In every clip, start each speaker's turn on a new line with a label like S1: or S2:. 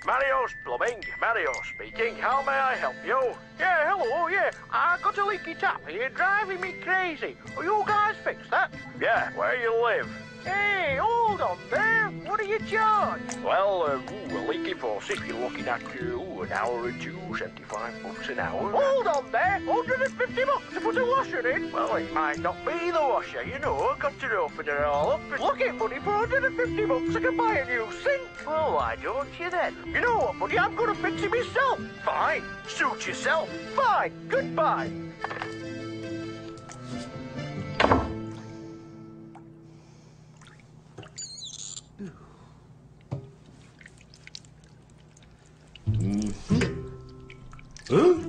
S1: Mario's Plumbing. Mario speaking. How may I help you?
S2: Yeah, hello, yeah. I got a leaky tap here driving me crazy. Will you guys fix that?
S1: Yeah, where you live?
S2: Hey, hold on there. What do you charge?
S1: Well, a leaky faucet, you're looking at an hour or two, $75 an hour.
S2: Hold on there. $150 to put a washer in.
S1: Well, it might not be the washer, you know. I've got to open it all up.
S2: Look it, buddy, for $150 I can buy a new sink.
S1: Well, why don't you then?
S2: You know what, buddy, I'm going to fix it myself.
S1: Fine. Suit yourself.
S2: Fine. Goodbye.
S3: Huh?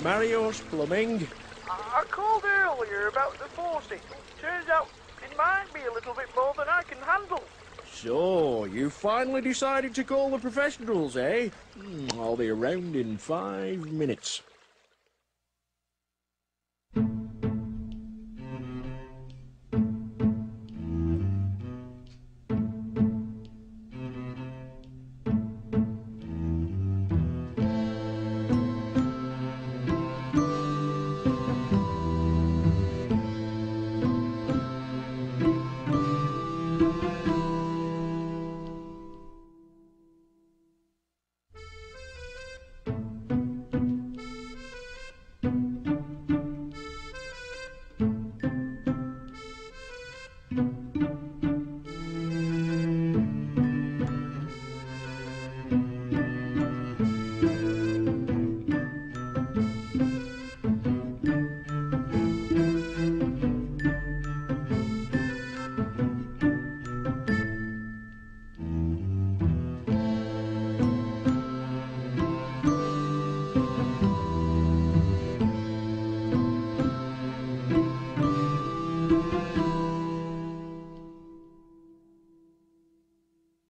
S2: Mario's Plumbing. I called earlier about the faucet. Turns out it might be a little bit more than I can handle. So, you finally decided to call the professionals, eh? I'll be around in 5 minutes.